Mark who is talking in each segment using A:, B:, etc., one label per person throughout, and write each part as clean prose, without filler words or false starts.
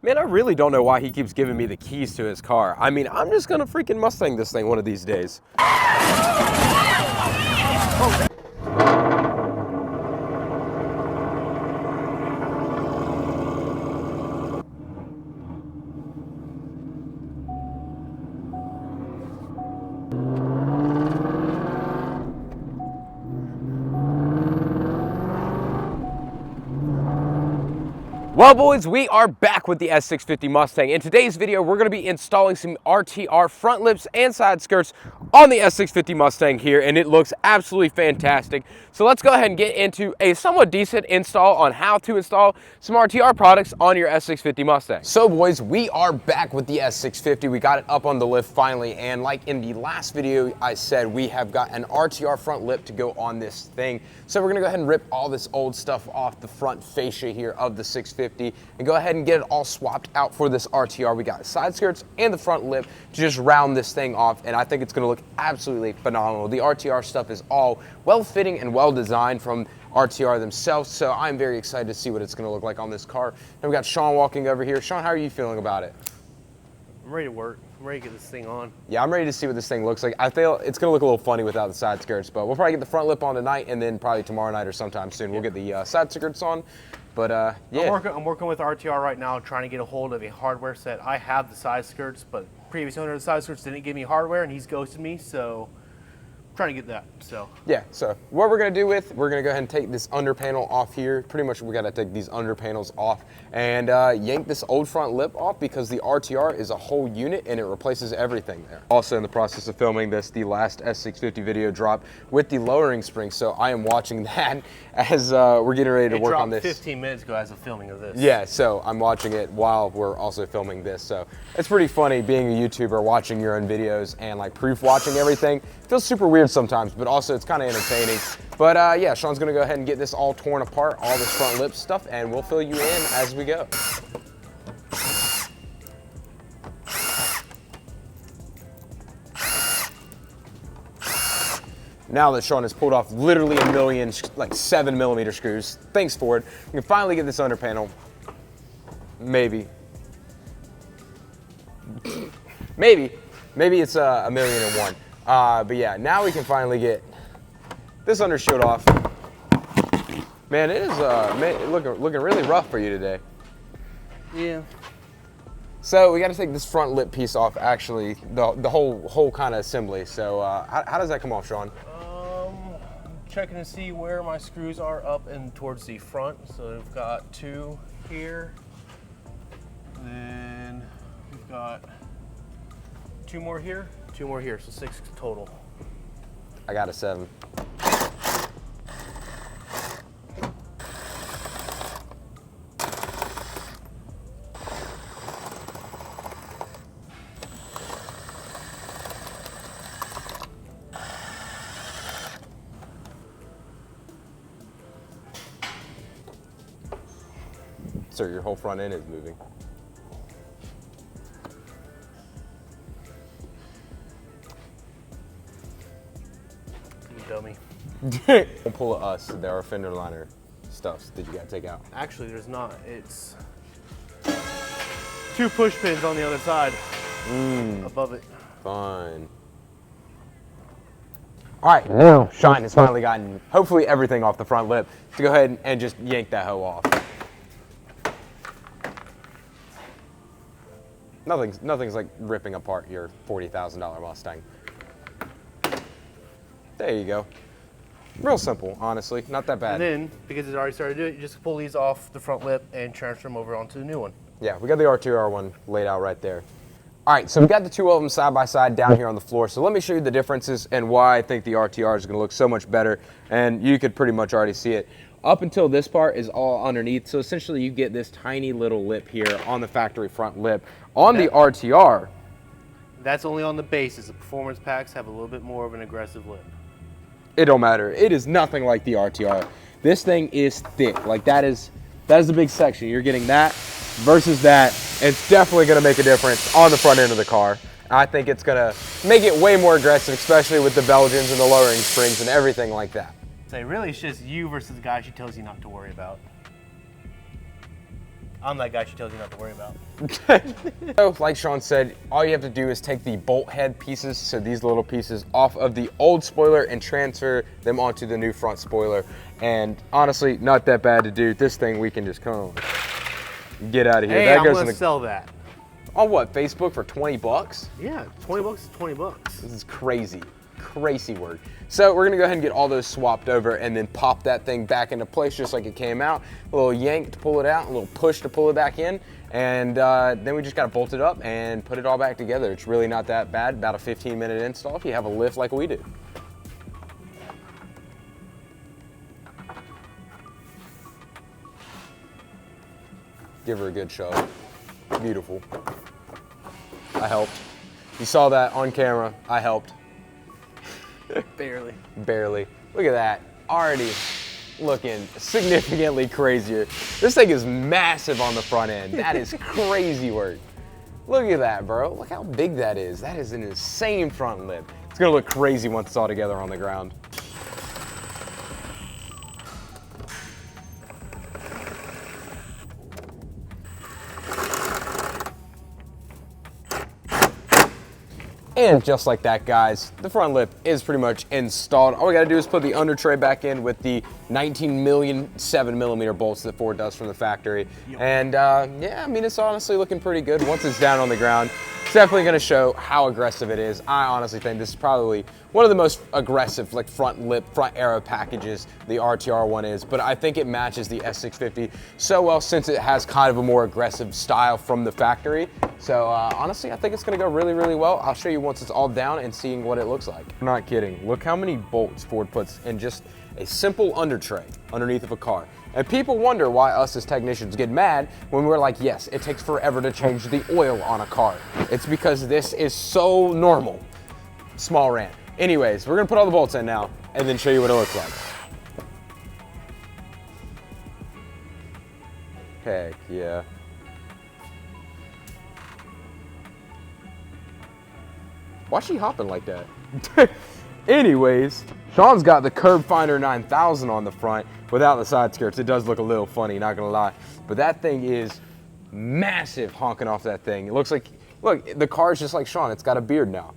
A: Man, I really don't know why he keeps giving me the keys to his car. I mean, I'm just gonna freaking Mustang this thing one of these days. Oh. Well, boys, we are back with the S650 Mustang. In today's video, we're going to be installing some RTR front lips and side skirts on the S650 Mustang here, and it looks absolutely fantastic. So let's go ahead and get into a somewhat decent install on how to install some RTR products on your S650 Mustang. So, boys, we are back with the S650. We got it up on the lift finally, and like in the last video, I said we have got an RTR front lip to go on this thing. So we're going to go ahead and rip all this old stuff off the front fascia here of the 650. And go ahead and get it all swapped out for this RTR. We got side skirts and the front lip to just round this thing off, and I think it's going to look absolutely phenomenal. The RTR stuff is all well fitting and well designed from RTR themselves, so I'm very excited to see what it's going to look like on this car. And we got Sean walking over here. Sean, how are you feeling about it?
B: I'm ready to work. I'm ready to get this thing on.
A: Yeah, I'm ready to see what this thing looks like. I feel it's going to look a little funny without the side skirts, but we'll probably get the front lip on tonight, and then probably tomorrow night or sometime soon we'll get the side skirts on. But yeah.
B: I'm working with RTR right now, trying to get a hold of a hardware set. I have the side skirts, but previous owner of the side skirts didn't give me hardware, and he's ghosted me, so I'm trying to get that. So
A: yeah, so what we're gonna do we're gonna go ahead and take this under panel off here. Pretty much we gotta take these under panels off and yank this old front lip off, because the RTR is a whole unit and it replaces everything there. Also in the process of filming this, the last S650 video dropped with the lowering spring, so I am watching that as we're getting ready to work on this.
B: 15 minutes ago as of filming of this.
A: Yeah, so I'm watching it while we're also filming this, so it's pretty funny being a YouTuber, watching your own videos and like proof watching everything. It feels super weird sometimes, but also it's kind of entertaining. But yeah, Sean's gonna go ahead and get this all torn apart, all this front lip stuff, and we'll fill you in as we go. Now that Sean has pulled off literally a million, like 7mm screws, thanks Ford, we can finally get this under panel. Maybe it's a 1,000,001. But yeah, now we can finally get this under shield off. Man, it is looking really rough for you today.
B: Yeah.
A: So we got to take this front lip piece off, actually, the whole kind of assembly. So how does that come off, Sean?
B: Checking to see where my screws are up and towards the front. So we've got 2 here, then we've got 2 more here, 2 more here, so 6 total.
A: I got a 7. So your whole front end is moving.
B: You dummy.
A: Don't pull at us. There are fender liner stuffs that you gotta take out.
B: Actually, there's not. It's 2 push pins on the other side above it.
A: Fine. All right, now Sean has finally gotten hopefully everything off the front lip to go ahead and just yank that hoe off. Nothing's like ripping apart your $40,000 Mustang. There you go. Real simple, honestly, not that bad.
B: And then, because it's already started to do it, you just pull these off the front lip and transfer them over onto the new one.
A: Yeah, we got the RTR one laid out right there. All right, so we got the 2 of them side by side down here on the floor. So let me show you the differences and why I think the RTR is gonna look so much better. And you could pretty much already see it. Up until this part is all underneath. So essentially you get this tiny little lip here on the factory front lip. On the RTR,
B: that's only on the bases. The performance packs have a little bit more of an aggressive lip.
A: It don't matter. It is nothing like the RTR. This thing is thick. Like that is the big section. You're getting that versus that. It's definitely gonna make a difference on the front end of the car. I think it's gonna make it way more aggressive, especially with the Belgians and the lowering springs and everything like that.
B: So really it's just you versus the guy she tells you not to worry about. I'm that guy she tells you not to worry about.
A: So, like Sean said, all you have to do is take the bolt head pieces, so these little pieces, off of the old spoiler and transfer them onto the new front spoiler. And honestly, not that bad to do. This thing we can just come on, get out of here.
B: Hey,
A: that
B: I'm
A: goes
B: gonna sell that.
A: On what, Facebook for 20 bucks?
B: Yeah, 20 bucks is 20 bucks.
A: This is crazy, crazy work. So we're gonna go ahead and get all those swapped over and then pop that thing back into place just like it came out. A little yank to pull it out, a little push to pull it back in, and then we just gotta bolt it up and put it all back together. It's really not that bad, about a 15-minute install if you have a lift like we do. Give her a good shove. Beautiful. I helped. You saw that on camera, I helped.
B: Barely.
A: Barely. Look at that. Already looking significantly crazier. This thing is massive on the front end. That is crazy work. Look at that, bro. Look how big that is. That is an insane front lip. It's gonna look crazy once it's all together on the ground. And just like that, guys, the front lip is pretty much installed. All we gotta do is put the under tray back in with the 19 million 7mm bolts that Ford does from the factory. Yep. And yeah, I mean, it's honestly looking pretty good. Once it's down on the ground, it's definitely gonna show how aggressive it is. I honestly think this is probably one of the most aggressive, like front lip, front aero packages the RTR one is, but I think it matches the S650 so well since it has kind of a more aggressive style from the factory. So honestly, I think it's gonna go really, really well. I'll show you once it's all down and seeing what it looks like. I'm not kidding. Look how many bolts Ford puts in just a simple under tray underneath of a car. And people wonder why us as technicians get mad when we're like, yes, it takes forever to change the oil on a car. It's because this is so normal. Small rant. Anyways, we're gonna put all the bolts in now and then show you what it looks like. Heck yeah. Why's she hopping like that? Anyways, Sean's got the Curb Finder 9000 on the front without the side skirts. It does look a little funny, not gonna lie. But that thing is massive honking off that thing. It looks like, look, the car's just like Sean, it's got a beard now.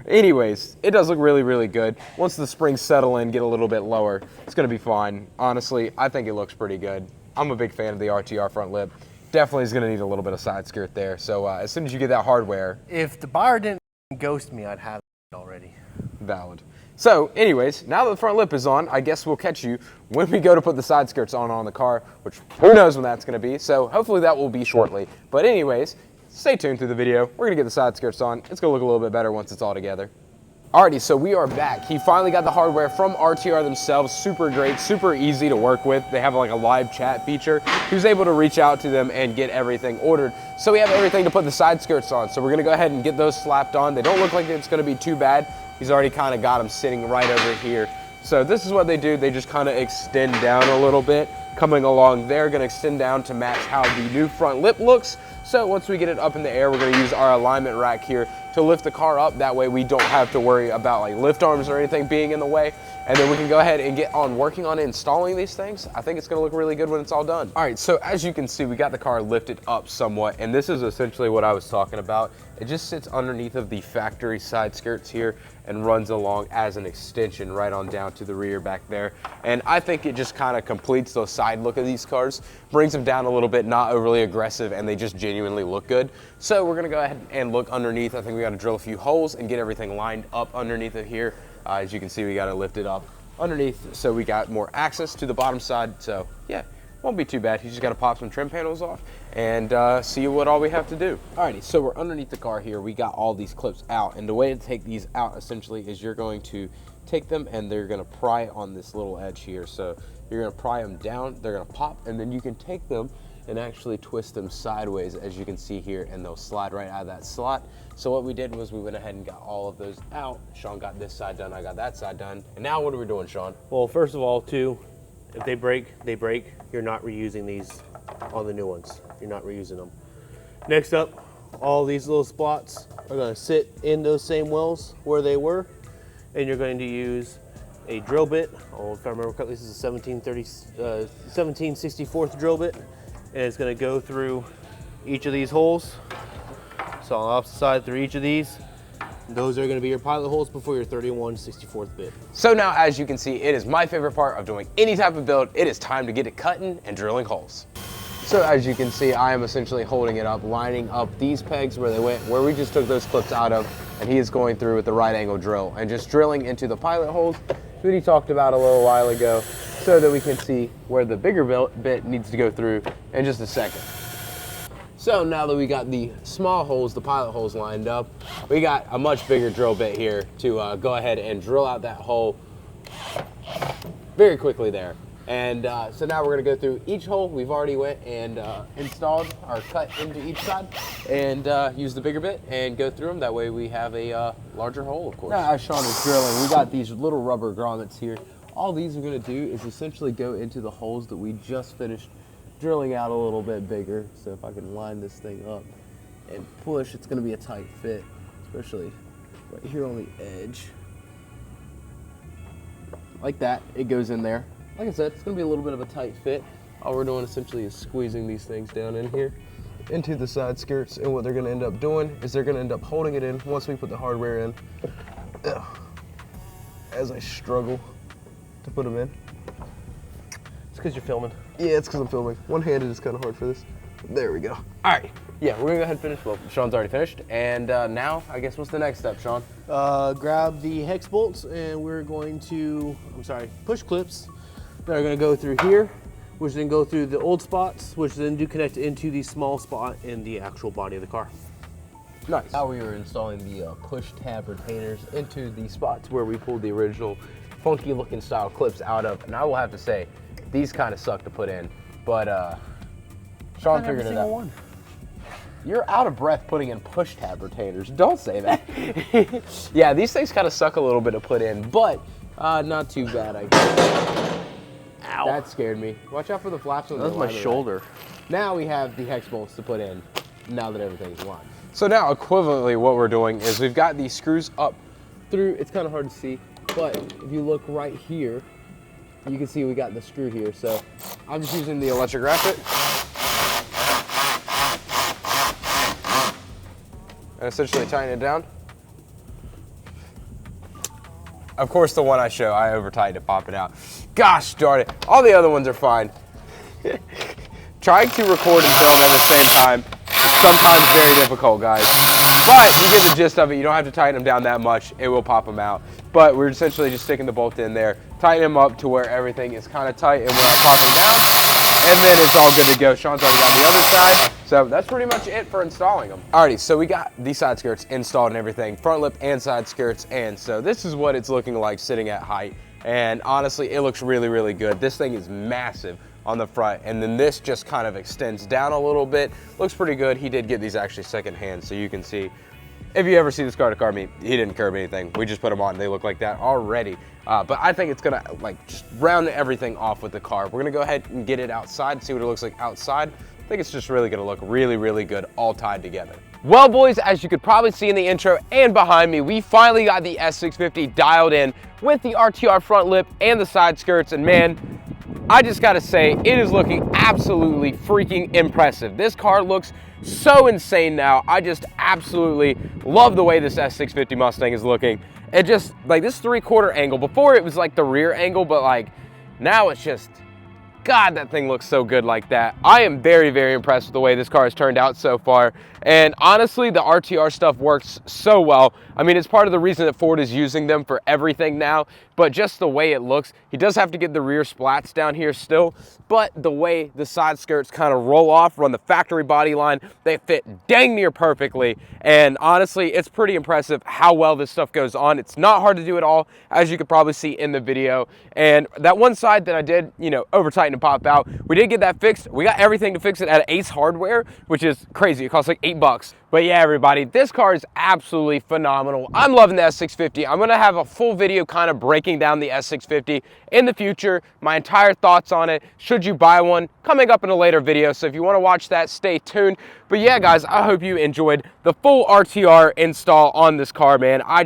A: Anyways, it does look really, really good. Once the springs settle in, get a little bit lower, it's gonna be fine. Honestly, I think it looks pretty good. I'm a big fan of the RTR front lip. Definitely is gonna need a little bit of side skirt there. So as soon as you get that hardware.
B: If the buyer didn't ghost me, I'd have it already.
A: Valid. So anyways, now that the front lip is on, I guess we'll catch you when we go to put the side skirts on the car, which who knows when that's gonna be. So hopefully that will be shortly. But anyways, stay tuned through the video. We're gonna get the side skirts on. It's gonna look a little bit better once it's all together. Alrighty, so we are back. He finally got the hardware from RTR themselves. Super great, super easy to work with. They have like a live chat feature. He was able to reach out to them and get everything ordered. So we have everything to put the side skirts on. So we're gonna go ahead and get those slapped on. They don't look like it's gonna be too bad. He's already kind of got them sitting right over here. So this is what they do. They just kind of extend down a little bit. Coming along, they're gonna extend down to match how the new front lip looks. So once we get it up in the air, we're gonna use our alignment rack here to lift the car up. That way we don't have to worry about like lift arms or anything being in the way. And then we can go ahead and get on working on installing these things. I think it's gonna look really good when it's all done. All right, so as you can see, we got the car lifted up somewhat, and this is essentially what I was talking about. It just sits underneath of the factory side skirts here and runs along as an extension right on down to the rear back there. And I think it just kind of completes the side look of these cars, brings them down a little bit, not overly aggressive, and they just genuinely look good. So we're gonna go ahead and look underneath. I think we gotta drill a few holes and get everything lined up underneath of here. As you can see, we got to lift it up underneath so we got more access to the bottom side. So yeah, won't be too bad. You just got to pop some trim panels off and see what all we have to do. Alrighty, so we're underneath the car here. We got all these clips out, and the way to take these out essentially is you're going to take them and they're going to pry on this little edge here. So you're going to pry them down, they're going to pop, and then you can take them and actually twist them sideways, as you can see here, and they'll slide right out of that slot. So what we did was we went ahead and got all of those out. Sean got this side done, I got that side done. And now what are we doing, Sean?
B: Well, first of all, too, if they break, they break. You're not reusing these on the new ones. You're not reusing them. Next up, all these little spots are gonna sit in those same wells where they were, and you're going to use a drill bit. Oh, if I remember correctly, this is a 1764th drill bit. and it's going to go through each of these holes. So on the opposite side through each of these. Those are going to be your pilot holes before your 31/64 bit.
A: So now, as you can see, it is my favorite part of doing any type of build. It is time to get it cutting and drilling holes. So as you can see, I am essentially holding it up, lining up these pegs where they went, where we just took those clips out of, and he is going through with the right angle drill and just drilling into the pilot holes that he talked about a little while ago, so that we can see where the bigger bit needs to go through in just a second. So now that we got the small holes, the pilot holes lined up, we got a much bigger drill bit here to go ahead and drill out that hole very quickly there. And so now we're gonna go through each hole. We've already went and installed or cut into each side and use the bigger bit and go through them. That way we have a larger hole, of course. Now as Sean is drilling, we got these little rubber grommets here. All these are gonna do is essentially go into the holes that we just finished drilling out a little bit bigger. So if I can line this thing up and push, it's gonna be a tight fit, especially right here on the edge. Like that, it goes in there. Like I said, it's gonna be a little bit of a tight fit. All we're doing essentially is squeezing these things down in here into the side skirts, and what they're gonna end up doing is they're gonna end up holding it in once we put the hardware in. As I struggle to put them in.
B: It's because you're filming.
A: Yeah, it's because I'm filming. One-handed is kind of hard for this. There we go. All right. Yeah, we're gonna go ahead and finish. Well, Sean's already finished. And now, I guess, what's the next step, Sean?
B: Grab the hex bolts, and we're going to, push clips that are gonna go through here, which then go through the old spots, which then do connect into the small spot in the actual body of the car.
A: Nice. Now we are installing the push tab retainers into the spots where we pulled the original funky looking style clips out of. And I will have to say, these kind of suck to put in, but Sean figured it out. One. You're out of breath putting in push tab retainers. Don't say that. Yeah, these things kind of suck a little bit to put in, but not too bad, I guess. Ow. That scared me. Watch out for the flaps on the
B: my shoulder.
A: Now we have the hex bolts to put in, now that everything's lined. So now, equivalently, what we're doing is we've got these screws up through, it's kind of hard to see, but if you look right here, you can see we got the screw here. So I'm just using the electric ratchet and essentially tighten it down. Of course, the one I show, I over tighten to pop it out. Gosh darn it, all the other ones are fine. Trying to record and film at the same time, sometimes very difficult, guys. But you get the gist of it. You don't have to tighten them down that much. It will pop them out. But we're essentially just sticking the bolt in there, tighten them up to where everything is kind of tight, and when I pop them down, and then it's all good to go. Sean's already got the other side. So that's pretty much it for installing them. Alrighty, so we got the side skirts installed and everything, front lip and side skirts, and so this is what it's looking like sitting at height. And honestly, it looks really, really good. This thing is massive on the front, and then this just kind of extends down a little bit. Looks pretty good. He did get these actually secondhand, so you can see. If you ever see this car to car meet, he didn't curb anything. We just put them on, they look like that already. But I think it's gonna just round everything off with the car. We're gonna go ahead and get it outside, see what it looks like outside. I think it's just really gonna look really, really good all tied together. Well, boys, as you could probably see in the intro and behind me, we finally got the S650 dialed in with the RTR front lip and the side skirts, and man, I just gotta say, it is looking absolutely freaking impressive. This car looks so insane now. I just absolutely love the way this S650 Mustang is looking. It just, like this 3/4 angle, before it was like the rear angle, but like now it's just, God, that thing looks so good like that. I am very, very impressed with the way this car has turned out so far. And honestly, the RTR stuff works so well. I mean, it's part of the reason that Ford is using them for everything now, but just the way it looks, he does have to get the rear splats down here still, but the way the side skirts kind of roll off, run the factory body line, they fit dang near perfectly. And honestly, it's pretty impressive how well this stuff goes on. It's not hard to do at all, as you could probably see in the video. And that one side that I did, over tighten and pop out, we did get that fixed. We got everything to fix it at Ace Hardware, which is crazy. It costs like $8. But yeah, everybody, this car is absolutely phenomenal. I'm loving the S650. I'm gonna have a full video kind of breaking down the S650 in the future, my entire thoughts on it, should you buy one, coming up in a later video. So if you wanna watch that, stay tuned. But yeah, guys, I hope you enjoyed the full RTR install on this car, man. I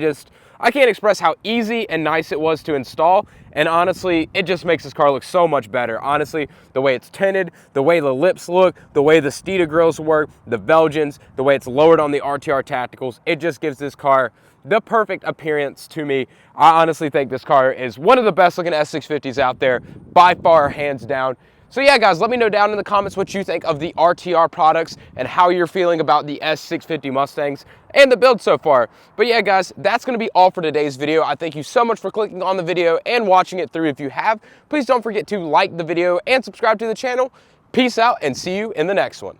A: can't express how easy and nice it was to install. And honestly, it just makes this car look so much better. Honestly, the way it's tinted, the way the lips look, the way the Steeda grills work, the Belgians, the way it's lowered on the RTR Tacticals, it just gives this car the perfect appearance to me. I honestly think this car is one of the best looking S650s out there, by far, hands down. So yeah, guys, let me know down in the comments what you think of the RTR products and how you're feeling about the S650 Mustangs and the build so far. But yeah, guys, that's going to be all for today's video. I thank you so much for clicking on the video and watching it through. If you have, please don't forget to like the video and subscribe to the channel. Peace out and see you in the next one.